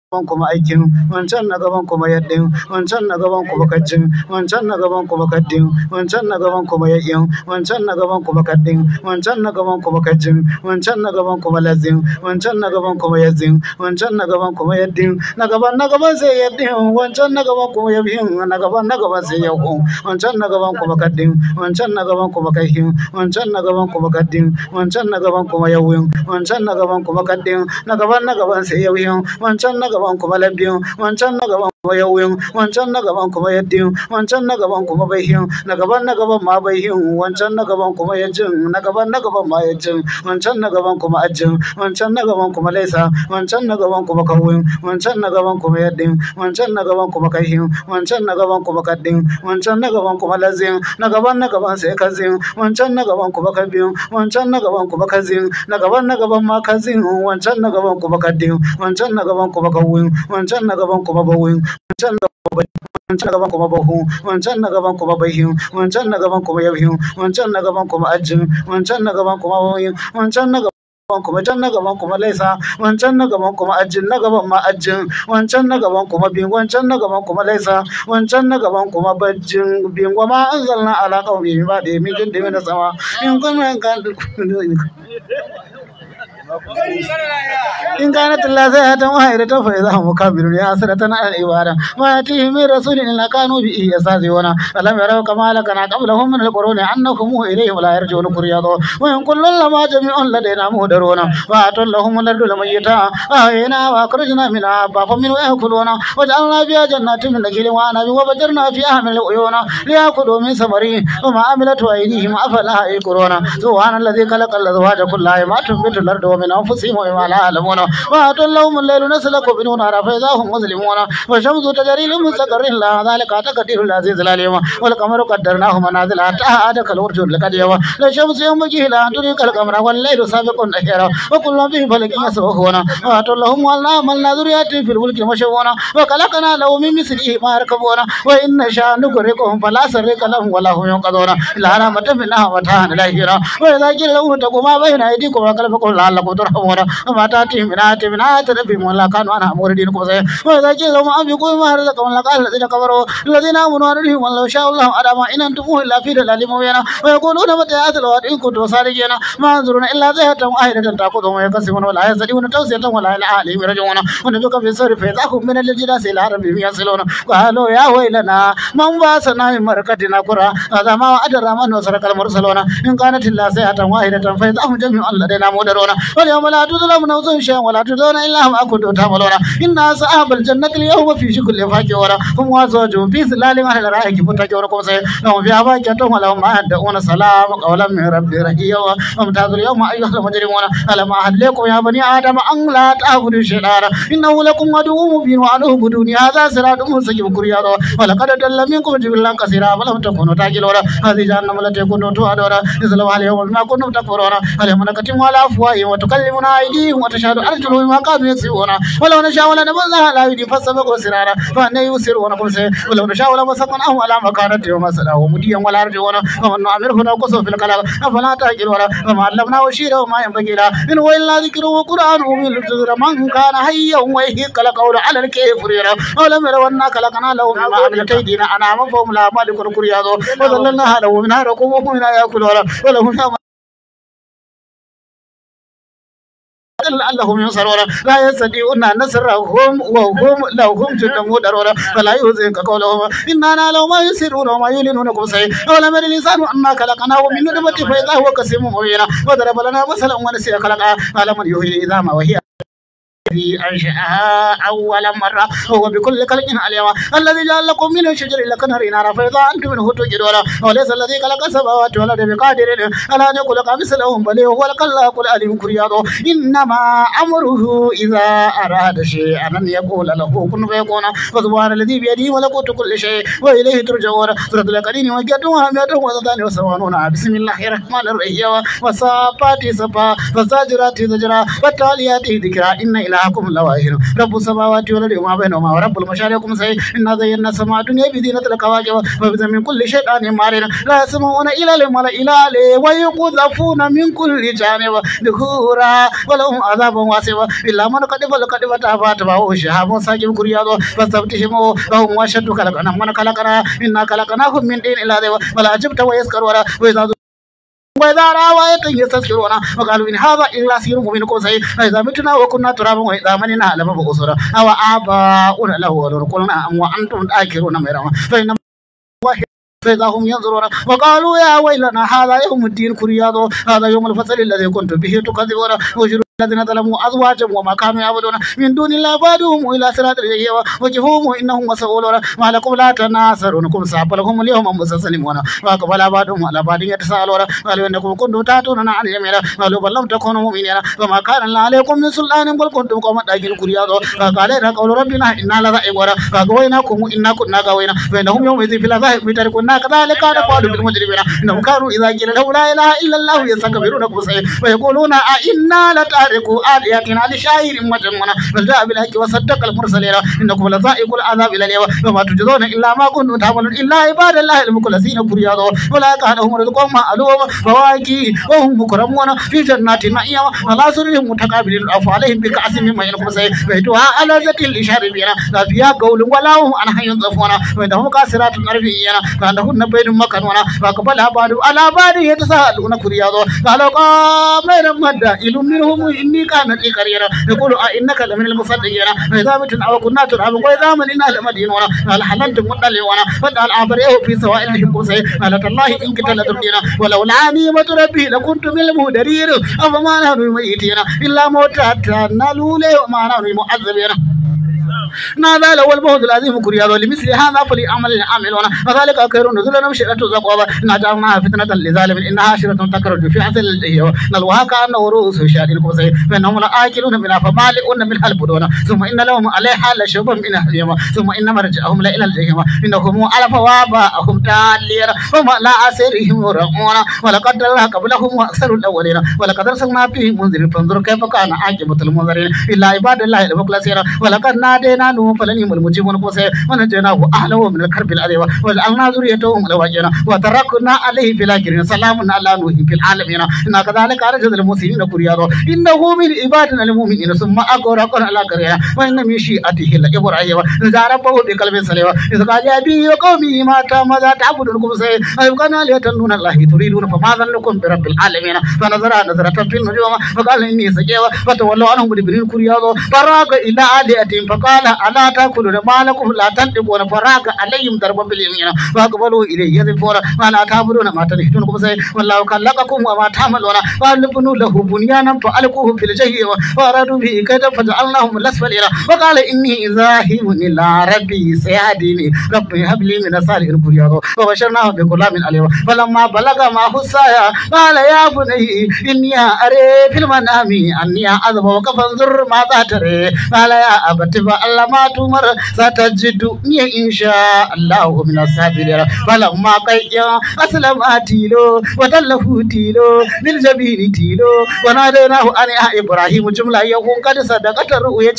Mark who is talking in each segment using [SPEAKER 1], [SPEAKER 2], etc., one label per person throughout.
[SPEAKER 1] kuma aikin wancan na gaban kuma yaddin wancan na gaban kuma kaddin wancan na gaban kuma kaddin wancan na gaban kuma yayin wancan na gaban kuma kaddin wancan na gaban kuma kaddin wancan na gaban kuma lazin wancan na gaban kuma yazin wancan na gaban kuma yaddin na gaban sai yaddin wancan na gaban kuma yayin na gaban sai yayin wancan na gaban kuma kaddin wancan na gaban kuma kaihin wancan na gaban kuma kaddin wancan na gaban kuma yayin wancan na gaban kuma kaddin na gaban sai yayin wancan na gaban kuma labbiyin wancan na gaban kuma yayin wancan na gaban kuma yaddin wancan na gaban kuma baihin na gaban ma baihin wancan na gaban kuma yajin na gaban ma yajin wancan na gaban kuma ajin wancan na gaban kuma laisa wancan na gaban kuma kawin wancan na gaban kuma yaddin wancan na gaban kuma kaihin wancan na gaban kuma kaddin wancan na gaban kuma lazin na gaban sai kazin wancan na gaban kuma kabin wancan na gaban kuma kazin na gaban ma kazin wancan na gaban kuma kaddin wancan na gaban kuma kawin wancan na gaban kuma bawin wancan na gaban kuma bahu wancan na gaban kuma baihin wancan na gaban kuma yahin wancan na gaban kuma ajin wancan na gaban kuma bawin wancan na kuma can na gaban kuma laisa wancan na gaban kuma ajin na gaban ma ajin wancan na gaban kuma bin wancan na gaban kuma laisa wancan na gaban kuma bajin bin goma anzalna ala qaumi ba da min jin da sama in kuma kan إن كانت الله زيادة واحدة فإذا هم كافرون يا حسرة على العباد ما يأتيهم من رسول إلا كانوا به يستهزئون ألم يروا كما أهلكنا قبلهم من القرون أنهم إليهم لا يرجعون قريضا وإن كل لما جميع لدينا مهدرون وآتوا لهم الأرض الميتة أحيينا وأخرجنا منها حبا فمنه يأكلون وجعلنا فيها جنات من نخيل وأعناب وفجرنا فيها من العيون ليأكلوا من ثمره وما عملته أيديهم أفلا يشكرون سبحان الذي خلق الأزواج كلها ما تنبت الأرض ومن أنفسهم وما لا يعلمون وآتوا لهم الليل نسلك منه نارا فإذا هم مظلمون والشمس تجري لمستقر لها ذلك تقدير العزيز العليم والقمر قدرناه منازل حتى عاد كالعرجون القديم لا الشمس ينبغي لها أن تدرك القمر والليل سابق النهار وكل في فلك يسبحون وآتوا لهم وعملنا ذريات في الفلك المشحون وخلقنا له من مثله ما يركبون وإن نشاء نغرقهم فلا صريخ لهم ولا هم ينقذون إلا رحمة منا ومتاعا إلى حين وإذا قيل لهم اتقوا ما بين أيديكم وخلفكم لعلكم ترحمون وما تأتيهم من آية ربهم ولا كانوا عنها معرضين وإذا قيل لهم أنفقوا مما رزقكم لقال الذين كفروا الذين آمنوا عليهم ولو شاء الله أدام إن أنتم إلا في ضلال مبين ويقولون متى هذا الوعد إن كنتم صادقين ما ينظرون إلا زيادة واحدة تأخذهم ويكسبون ولا يستطيعون توصية ولا إلى أهلهم يرجعون ونفق في الصور فإذا هم من الجداس إلى ربهم يصلون قالوا يا ويلنا من بعثنا من مرقدنا قرى هذا ما وعد الرحمن وصدق المرسلون إن كانت إلا زيادة واحدة فإذا هم جميعا لدينا مهدرون واليوم لا تظلم نفس شيئا ولا تجزون إلا ما كنتم تعملون إن أصحاب الجنة اليوم في شكل فاكهون هم وزوجهم في ظلال على الأرائك متكئون لهم فيها فاكهة ولهم ما يدعون سلام قولا من رب رحيم وامتازوا اليوم أيها المجرمون ألم أعهد لكم يا بني آدم أن لا تعبدوا الشيطان إنه لكم عدو مبين وأن اعبدوني هذا صراط مستقيم قريضا ولقد ضل منكم جبلا كثيرا فلم تكونوا تعقلون هذه جهنم التي كنتم توعدون اصلوها اليوم بما كنتم تكفرون اليوم نختم على أفواههم وتكلمنا أيديهم وتشهد أرجلهم ما كانوا يكسبون ولو نشاء لنبذناها على أيديهم فاستبقوا الصراط فأنى يبصرون ولو نشاء لمسخناهم على مكانتهم ومسخناهم مديا ولا يرجعون ومن نعمره ننقصه في الخلق أفلا تعقلون وما علمناه شيئا وما ينبغي له إن هو إلا ذكر وقرآن مبين لتنذر من كان حيا ويحق القول على الكافرين ولم يروا أنا خلقنا له مما عملت أيدينا أنعاما فهم لها مالكون قريضا وذللناها له منها ركوبهم ومنها يأكلون ولهم لعلهم ينصرون لا يستطيعون نصرهم وهم لهم جند مدرون فلا يحزنك قولهم إننا نعلم ما يسرون وما يعلنون كبسي ولم ير الإنسان أنا خلقناه من نطفة فإذا هو خصيم مبين وضرب لنا مثلا ونسي خلقه قال من يحيي العظام وهي أنشأها أول مرة وهو بكل خلق عليم الذي جعل لكم من الشجر الأخضر نارا فإذا أنتم منه توقدون وليس الذي خلق السماوات والأرض بقادر على أن يخلق مثلهم بل هو الخلاق العليم الخبير إنما أمره إذا أراد شيئا أن يقول له كن فيكون وسبحان الذي بيده ملكوت كل شيء وإليه ترجعون سورة القرين وجدوها 182 بسم الله الرحمن الرحيم والصافات صفا والزاجرات زجرا والتاليات ذكرا إن إلى إلهكم لواحد رب السماوات والأرض وما بينهما ورب المشارق مسعي إنا زينا السماء الدنيا بزينة الكواكب وبزين من كل شيطان مارد لا يسمعون إلى الملأ الأعلى ويقذفون من كل جانب دحورا ولهم عذاب واسع إلا من قد تابت وهو شهاب ساكب كرياض فاستفتهم وهم واشد خلقنا من خلقنا إنا خلقناهم من دين إلا ذي ولا عجبت ويسكرون وإذا رأوا آية يستسخرون وقالوا إن هذا إلا سحر مبين كوسي إذا متنا وكنا ترابا وإذا مننا لمبعوثون أو آباؤنا الأولون قلنا أم وأنتم تأكلون ميراما فإذا هم ينظرون وقالوا يا ويلنا هذا يوم الدين كرياض هذا يوم الفصل الذي كنتم به تكذبون وشروا الذين ظلموا أزواجهم وما كانوا يعبدون من دون الله بعدهم إلى صراط الجحيم وجههم إنهم مسؤولون ما لكم لا تناصرون كم صعب لكم اليوم مستسلمون وأقبل بعضهم على بعض يتساءلون قالوا إنكم كنتم تأتوننا عن اليمين قالوا بل لم تكونوا مؤمنين وما كان الله عليكم من سلطان بل كنتم قوما طاغين كرياض قال إن قول ربنا إنا لذائقون فغويناكم إنا كنا غاوين فإنهم يومئذ في العذاب مشتركون كذلك كان قول بالمجرمين إنهم كانوا إذا قيل لهم لا إله إلا الله يستكبرون ويقولون أئنا لتاركوا آلهتنا لشاعر مجنون بل جاء بالحق وصدق المرسلين إنكم لذائقوا العذاب إلى اليوم وما تجزون إلا ما كنتم تعملون إلا عباد الله المخلصين كرياض أولئك لهم رزق معلوم فواكه وهم مكرمون في جنات النعيم ولا سرهم متقابلين العفو عليهم بكأس من معين بيتها على ذات الشاربين لا فيها قول ولا هم عنها ينظفون وإنهم كاسرات عرفيين كأنهن بين مكنون فأقبل بعض على بعض يتساءلون كرياض قالوا قامنا مدى إلى منهم إني كانت لي كريرا يقول إنك لمن المصدقين فإذا متنا وكنا ترابا وإذا مننا لمدينون قال هل أنتم مطلعون فقال أعبريه في سوائلهم قصي قالت الله إن كنت لتردين ولولا نعمة ربي لكنت من المهدرين أفما نحن ميتين إلا موتاتنا لولا وما نحن معذبين نادى له البهد العظيم كرياض لمثل هذا فليعمل العاملون وذلك خير نزلا وشرة زقوبة نجعلناها فتنة للظالم إنها شرة تخرج في عسل الجحيم نلوها كأنه رؤوس شاد الكوسي فإنهم لآكلون منها فمالئون منها البطون ثم إن لهم عليها لشوبا من الحميم ثم إن مرجعهم لإلى الجحيم إنهم ألفوا آباءهم تالين وما لا أسرهم يرحمون ولقد ضل قبلهم وأكثر الأولين ولقد أرسلنا فيهم منذرين فانظروا كيف كان عاقبة المنذرين إلا عباد الله المخلصين ولقد نادينا نوح فلنعم المجيبون قصي ونجيناه أهله من الكرب العظيم وجعلنا ذريته أزواجا وتركنا عليه في الآخرين سلام على نوح في العالمين إنا كذلك نجزي المحسنين كرياض إنه من عبادنا المؤمنين ثم أغرقنا الآخرين وإن من شيعته لإبراهيم إذ ربه بقلب سليم إذ قال يا أبي وقومي ماذا تعبدون قصي أيقنا ليتنون الله تريدون فما ظنكم برب العالمين فنظر نظرة في النجوم فقال إني سجيوا فتولوا عنهم مدبرين كرياض فراغ إلى آلهتهم فقال ألا تأكلون ما لكم لا تنطقون فراغ عليهم ضربا باليمين فأقبلوا إليه يذبحون ما لا تعبدون ما تنحتون قصي والله خلقكم وما تعملون وألبنوا له بنيانا فألقوه في الجحيم وأرادوا به كيدا فجعلناهم الأسفلين وقال إني ذاهب إلى ربي سيهديني ربي هب لي من الصالحين كرياض وبشرناه بغلام عليم فلما بلغ معه السعي قال يا بني إني أرى في المنام أني أذبحك فانظر ماذا ترى قال يا أبت فعل ما تؤمر ستجدني إن شاء الله من الصابرين فلما قيا أسلم تيلو وتله تيلو للجبين تيلو وناديناه أن يا إبراهيم جملة يكون قد صدقت الرؤيا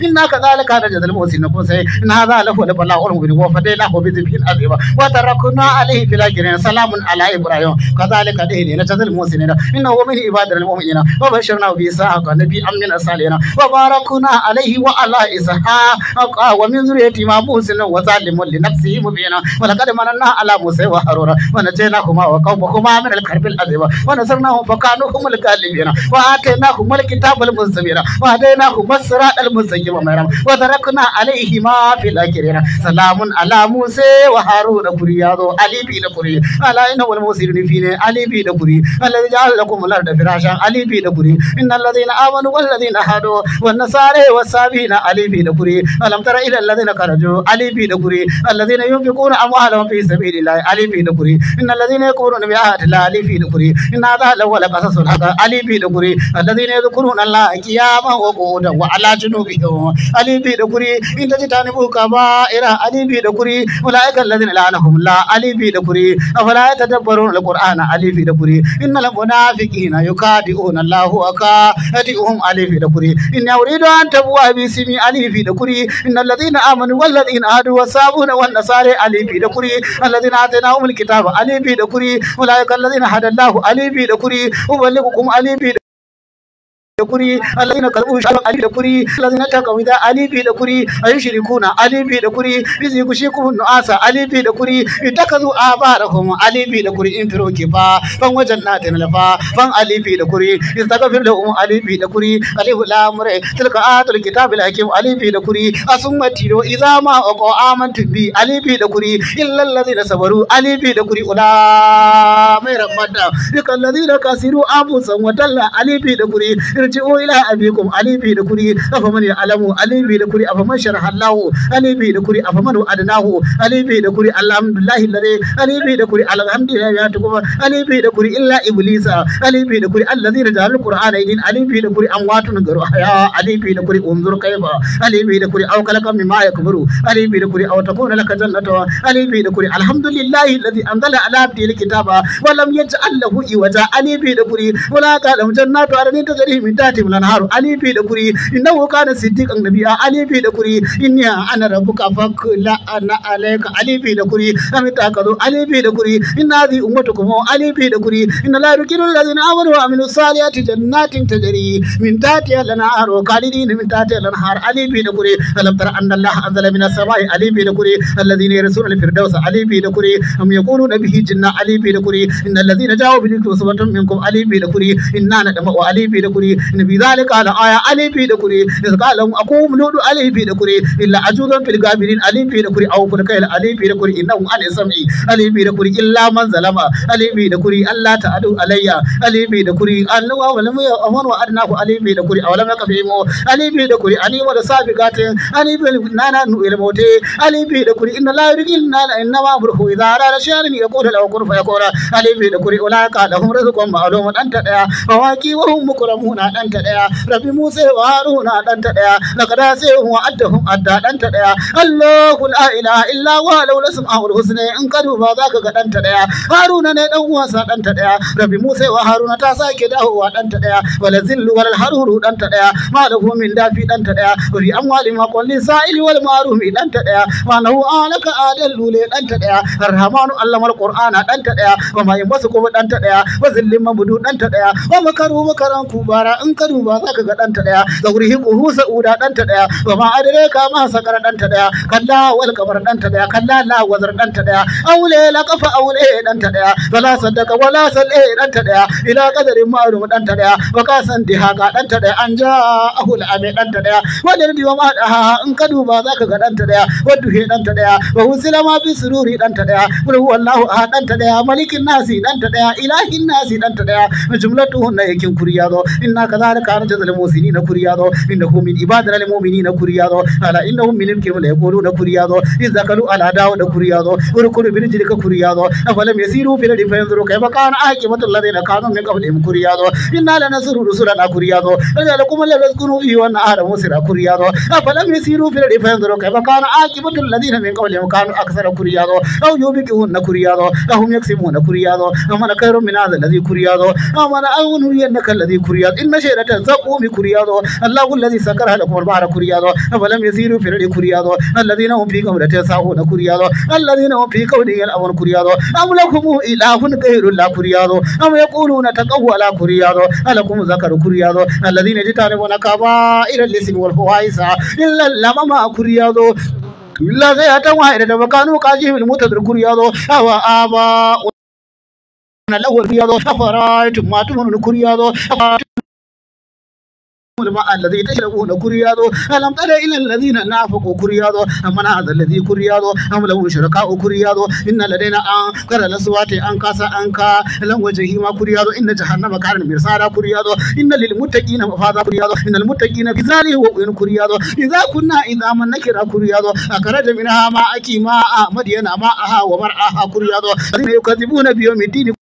[SPEAKER 1] إنا كذلك نجزي المحسنين إن هذا له البلاء المبين وفديناه بذبح عظيم وتركنا عليه في الآخرين سلام على إبراهيم كذلك نجزي المحسنين إنه من عبادنا المؤمنين وبشرناه بإسحاق نبي من الصالحين وباركنا عليه وعلى إسحاق ومن ذريته موسى وظالم لنفسه مبينا ولقد مننا على موسى وهارون ونجيناهما وقومهما من الكرب العظيم ونصرناهم فكانوا هم الغالبين وآتيناهم الكتاب المستبين وهديناهم الصراط المستقيم وتركنا عليهما في الآخرين سلام على موسى وهارون كرياض علي بن كري على إنه المرسلين فينا علي بن كري الذي جعل لكم الأرض فراشا علي بن كري إن الذين آمنوا والذين هادوا والنصارى والصابين علي بن دكوري ألم تر إلى الذين خرجوا ألف دكوري الذين ينفقون أموالهم في سبيل الله ألف دكوري إن الذين يكفرون بآيات الله ألف دكوري إن هذا لهو قصص الحق ألف دكوري الذين يذكرون الله قياما وقعودا وعلى جنوبهم ألف دكوري إن تجتنبوا كبائر ألف دكوري أولئك الذين لعنهم الله ألف دكوري أفلا يتدبرون القرآن ألف دكوري إن المنافقين يخادعون الله وخادعهم ألف دكوري إن أريد أن تبوء باسمي ألف دكوري إن الذين آمنوا والذين هادوا والصابون والنصارى ألف دكوري الذين آتيناهم الكتاب ألف دكوري أولئك الذين هدى الله ألف دكوري أبلغكم ألف دكوري الذين كذبوا شرع ألف دكوري الذين اتقوا إذا ألف دكوري أيشركون ألف دكوري إذ يغشيكم النعاس ألف دكوري اتخذوا آبارهم ألف دكوري انفروا كفا فان وجنات لفا فان ألف دكوري استغفر لهم ألف دكوري ألف لام را تلك آيات الكتاب الحكيم ألف دكوري أثم تلو إذا ما أقوا آمنتم به ألف دكوري إلا الذين صبروا ألف دكوري أولئك رحمة لك الذين كسروا أنفسهم وضل ألف دكوري ارجعوا إلى أبيكم ألف دكوري أفمن يعلم ألف دكوري أفمن شرح الله ألف دكوري أفمن أدناه ألف دكوري الحمد لله الذي ألف دكوري الحمد لله ألف دكوري إلا إبليس ألف دكوري الذين جعلوا القرآن يدين ألف دكوري أموات غير أحياء ألف دكوري انظر كيف ألف دكوري أو كلك مما يكبروا ألف دكوري أو تكون لك جنة ألف دكوري الحمد لله الذي أنزل على عبده الكتاب ولم يجعل له عوجا ألف دكوري ولا قال جنات عدن تجري من تحتهم الأنهار ألف دكوري إنه كان صديقا نبيا ألف دكوري إني أنا ربك فلا أنا عليك ألف دكوري أم تأكلوا ألف دكوري إن هذه أمتكم ألف دكوري إن لا يذكر الذين آمنوا وعملوا الصالحات جنات تجري من تحتها الأنهار خالدين من تحتها الأنهار ألف دكوري ألم تر أن الله أنزل من السماء ألف دكوري الذين يرثون الفردوس ألف دكوري أم يقولون به جنة ألف دكوري إن الذين جاءوا بالإفك عصبة منكم ألف دكوري إنا ندمع ألف دكوري إن في ذلك على آية ألف دكوري إذ قال لهم أقوم لود ألف دكوري إلا عجوزا في الغابرين ألف دكوري أو في الكيل ألف دكوري إنهم عن سمعي ألف دكوري إلا من ظلم ألف دكوري ألا تعدوا علي ألف دكوري أن ولم يأمن وأدناه ألف دكوري أولم يكفيهم ألف دكوري أني والسابقات ألف نانا نؤل موت ألف دكوري إن لا يرجل إنما أمره إذا أراد شيئا يقول له كن فيكون ألف دكوري أولئك لهم رزق معلوم أنت فواكي وهم مكرمون أنت ربي موسى وهارون أنت لقد آسيهم وأدهم أدى أنت الله لا إله إلا هو له الأسماء الحسنى إن كانوا فذاك أنت هارون ندعو واسع أنت ربي موسى وهارون تاساك دعوة أنت ولذل ولا الحرور أنت ما له من دافع أنت وفي أموالهم وقل للسائل والمعروف أنت ما له آلك آدل أنت الرحمن علم القرآن أنت وما يمسك أنت وذل مبدود أنت ومكروا مكرا كبارا إن كانوا فذاك أنت ظهره سعودا أنت وما أدريك ما سكر أنت كلا والكبر أنت كلا لا وزر أنت أولي لك فأولي أنت فلا صدق ولا صلي أنت إلى قدر معلوم أنت وكاسا دهاك أنت أن جاءه الأمين أنت ودردي وما دها إن كانوا فذاك أنت ودهين أنت ووصل ما بسرور أنت قل هو الله أحد أنت ملك الناس أنت إله الناس أنت جملتهن يكن كريادو إنا كذلك نجزي المحسنين كريادو إنه من عبادنا المؤمنين كريادو على إنهم من الكريم لا يقولون كريادو إذا كانوا على داود كريادو وركلوا برجلك كريادو أفلم يسيروا في الأرض فينظروا كيف كان عاقبة الذين كانوا من قبلهم كريادو إنا لننصر رسلنا كريادو لكم الذين يسكنوا فيه والنهار مسرا كريادو أفلم يسيروا في الأرض فينظروا كيف كان عاقبة الذين من قبلهم كانوا أكثر كريادو أو يوبكون كريادو أهم يقسمون كريادو أمن خير من هذا الذي كريادو أمن أغنى ينك الذي كريادو إن شيرة زقوم كريادو الله الذي سكرها لكم البحر كريادو أفلم يسيروا في الأرض كريادو الذين هم في قبلة ساهون كريادو الذين هم في قبلة الأول كريادو أم لكم إله غير الله كريادو أم يقولون تقوى على كريادو ألكم ذكر كريادو الذين يجتنبون كبائر الإثم والفواحش إلا اللمم كريادو لا زيادة واحدة وكانوا كاجهم المتدر كريادو أو آباء الأول كريادو أفرايتم ما تمنون كريادو الماء الذي تشربون كريادو ألم تر إلى الذين نافقوا كريادو من هذا الذي كريادو أم له شركاء كريادو إن لدينا أنكر الأصوات أنكاسا أنكا لم وجهه ما كريادو إن جهنم كان مرصادا كريادو إن للمتقين مفازا كريادو إن المتقين في ذلك وقين كريادو إذا كنا إذا من نكر كريادو أخرج منها ماء أكي ماء مدين ماءها ومرعاها كريادو الذين يكذبون بيوم الدين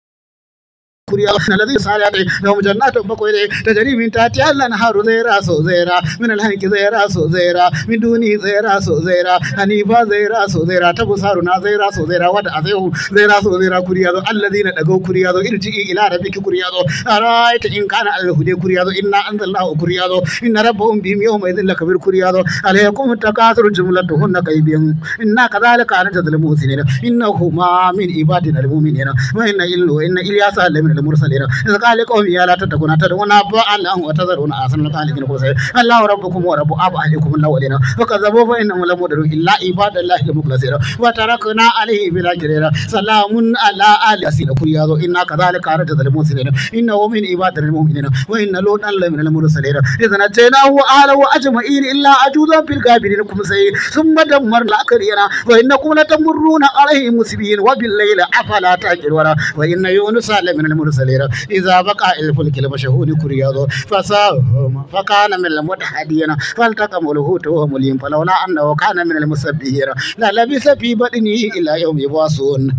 [SPEAKER 1] الذي صالح لهم جنات بقوله تجري من تحتها الأنهار زيرا سو زيرا من الهنك زيرا سو زيرا من دوني زيرا سو زيرا حنيفا زيرا سو زيرا تبصرنا زيرا سو زيرا ودعهم زيرا سو زيرا كريادو الذين دغوا كريادو ارجعي إلى ربك كريادو أرأيت إن كان على الهدى كريادو إنا أنزلناه كريادو إن ربهم بهم يومئذ لكبير كريادو عليكم التكاثر جملتهن كيبين إنا كذلك نجزي المحسنين إنهما من عبادنا المؤمنين وإن إلياس لمن المرسلين إذ قال لقوم يا لا تتقون تدعون الله وتذرون أحسن الخالقين الله ربكم ورب آبائكم الأولين فكذبوا فإنهم لم يدروا إلا عباد الله المخلصين وتركنا عليه بلا جريرة سلام على آل ياسين كريادو إنا كذلك نجزي المحسنين إنه من عبادنا المؤمنين وإن لوطا لمن المرسلين إذ نجيناه وأهله أجمعين إلا عجوزا في الغابرين ثم دمرنا الآخرين وإنكم لتمرون عليهم مسبحين وبالليل أفلا تعقلون وإن يونس لمن المرسلين إذا بقى الفلك المشهود كريادو فساهم فكان من المتحدين فالتقم الحوت وهو مليم فلولا أنه كان من المسبحين للبث في بطنه إلى يوم يبعثون.